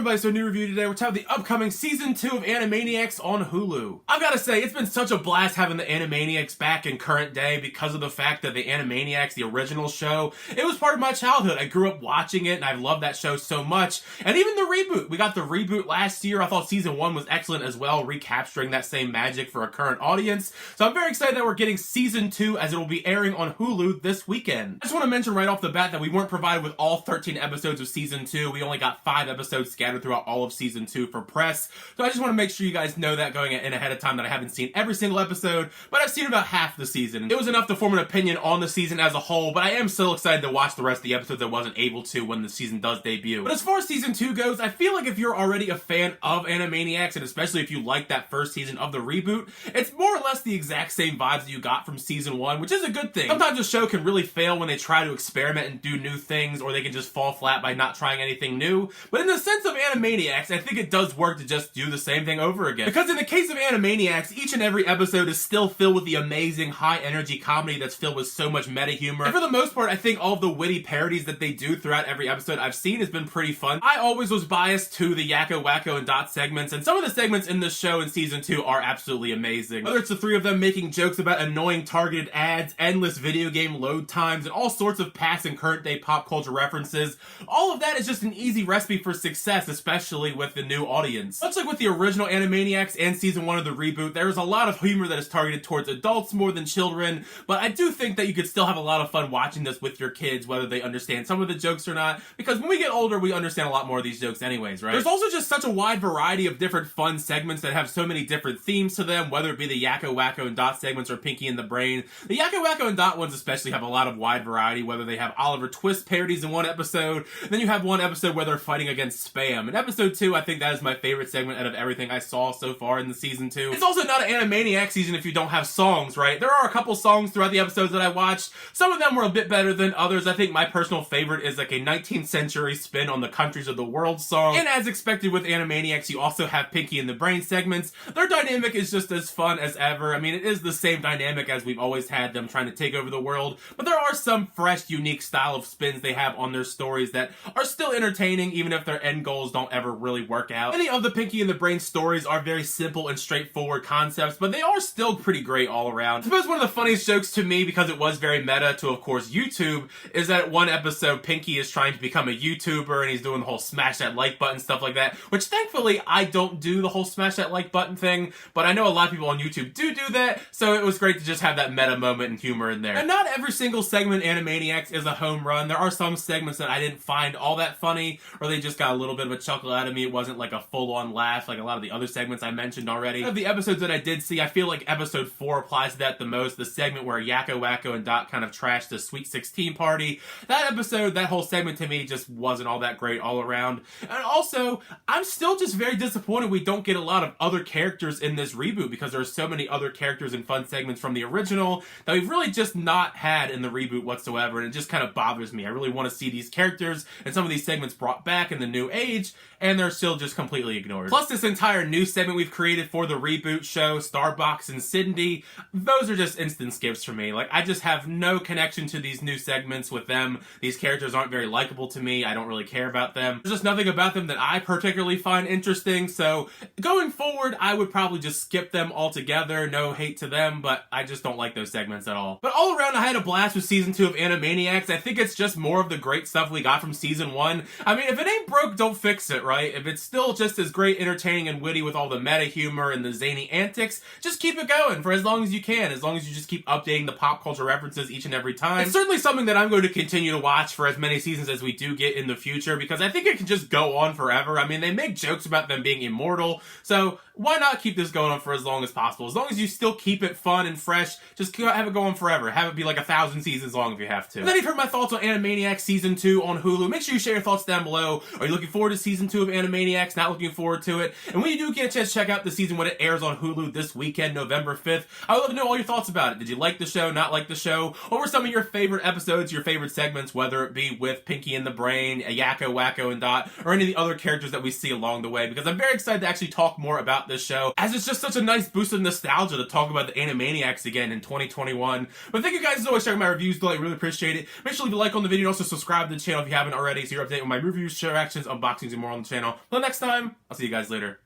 everybody, so new review today. We're talking about the upcoming Season 2 of Animaniacs on Hulu. I've gotta say, it's been such a blast having the Animaniacs back in current day because of the fact that the Animaniacs, the original show, it was part of my childhood. I grew up watching it and I loved that show so much. And even the reboot. We got the reboot last year. I thought Season 1 was excellent as well, recapturing that same magic for a current audience. So I'm very excited that we're getting Season 2 as it will be airing on Hulu this weekend. I just want to mention right off the bat that we weren't provided with all 13 episodes of Season 2. We only got 5 episodes scattered throughout all of Season 2 for press. So I just want to make sure you guys know that going in ahead of time that I haven't seen every single episode, but I've seen about half the season. It was enough to form an opinion on the season as a whole, but I am still excited to watch the rest of the episodes I wasn't able to when the season does debut. But as far as Season 2 goes, I feel like if you're already a fan of Animaniacs, and especially if you like that first season of the reboot, it's more or less the exact same vibes that you got from Season 1, which is a good thing. Sometimes a show can really fail when they try to experiment and do new things, or they can just fall flat by not trying anything new. But in the sense of Animaniacs, I think it does work to just do the same thing over again. Because in the case of Animaniacs, each and every episode is still filled with the amazing high-energy comedy that's filled with so much meta humor. And for the most part, I think all of the witty parodies that they do throughout every episode I've seen has been pretty fun. I always was biased to the Yakko, Wacko, and Dot segments, and some of the segments in this show in Season 2 are absolutely amazing. Whether it's the three of them making jokes about annoying targeted ads, endless video game load times, and all sorts of past and current day pop culture references, all of that is just an easy recipe for success, especially with the new audience. Much like with the original Animaniacs and Season 1 of the reboot, there is a lot of humor that is targeted towards adults more than children, but I do think that you could still have a lot of fun watching this with your kids, whether they understand some of the jokes or not, because when we get older, we understand a lot more of these jokes anyways, right? There's also just such a wide variety of different fun segments that have so many different themes to them, whether it be the Yakko, Wacko, and Dot segments or Pinky and the Brain. The Yakko, Wacko, and Dot ones especially have a lot of wide variety, whether they have Oliver Twist parodies in one episode, and then you have one episode where they're fighting against spam. In episode 2, I think that is my favorite segment out of everything I saw so far in the Season 2. It's also not an Animaniacs season if you don't have songs, right? There are a couple songs throughout the episodes that I watched. Some of them were a bit better than others. I think my personal favorite is like a 19th century spin on the Countries of the World song. And as expected with Animaniacs, you also have Pinky and the Brain segments. Their dynamic is just as fun as ever. I mean, it is the same dynamic as we've always had, them trying to take over the world, but there are some fresh, unique style of spins they have on their stories that are still entertaining, even if their end goals don't ever really work out. Many of the Pinky and the Brain stories are very simple and straightforward concepts, but they are still pretty great all around. I suppose one of the funniest jokes to me, because it was very meta to, of course, YouTube, is that one episode Pinky is trying to become a YouTuber and he's doing the whole smash that like button stuff like that, which thankfully I don't do the whole smash that like button thing, but I know a lot of people on YouTube do that, so it was great to just have that meta moment and humor in there. And not every single segment in Animaniacs is a home run. There are some segments that I didn't find all that funny, or they just got a little bit of a chuckle out of me. It wasn't like a full-on laugh like a lot of the other segments I mentioned already. Of the episodes that I did see, I feel like episode 4 applies to that the most. The segment where Yakko, Wacko, and Dot kind of trashed the Sweet 16 party. That episode, that whole segment to me just wasn't all that great all around. And also, I'm still just very disappointed we don't get a lot of other characters in this reboot, because there are so many other characters and fun segments from the original that we've really just not had in the reboot whatsoever, and it just kind of bothers me. I really want to see these characters and some of these segments brought back in the new age, and they're still just completely ignored. Plus, this entire new segment we've created for the reboot show, Starbucks and Cindy, those are just instant skips for me. Like, I just have no connection to these new segments with them. These characters aren't very likable to me. I don't really care about them. There's just nothing about them that I particularly find interesting, so going forward, I would probably just skip them altogether. No hate to them, but I just don't like those segments at all. But all around, I had a blast with Season 2 of Animaniacs. I think it's just more of the great stuff we got from Season 1. I mean, if it ain't broke, don't fix it, right? If it's still just as great, entertaining, and witty with all the meta humor and the zany antics, just keep it going for as long as you can, as long as you just keep updating the pop culture references each and every time. It's certainly something that I'm going to continue to watch for as many seasons as we do get in the future, because I think it can just go on forever. I mean, they make jokes about them being immortal, so why not keep this going on for as long as possible? As long as you still keep it fun and fresh, just have it going forever. Have it be like 1,000 seasons long if you have to. And then you've heard my thoughts on Animaniacs Season 2 on Hulu. Make sure you share your thoughts down below. Are you looking forward to Season 2 of Animaniacs? Not looking forward to it? And when you do get a chance to check out the season when it airs on Hulu this weekend, November 5th, I would love to know all your thoughts about it. Did you like the show, not like the show? What were some of your favorite episodes, your favorite segments, whether it be with Pinky and the Brain, Yakko, Wacko, and Dot, or any of the other characters that we see along the way? Because I'm very excited to actually talk more about about this show, as it's just such a nice boost of nostalgia to talk about the Animaniacs again in 2021. But thank you guys as always for checking my reviews, though I really appreciate it. Make sure to leave a like on the video and also subscribe to the channel if you haven't already so you're updated with my reviews, show reactions, unboxings, and more on the channel. Until next time, I'll see you guys later.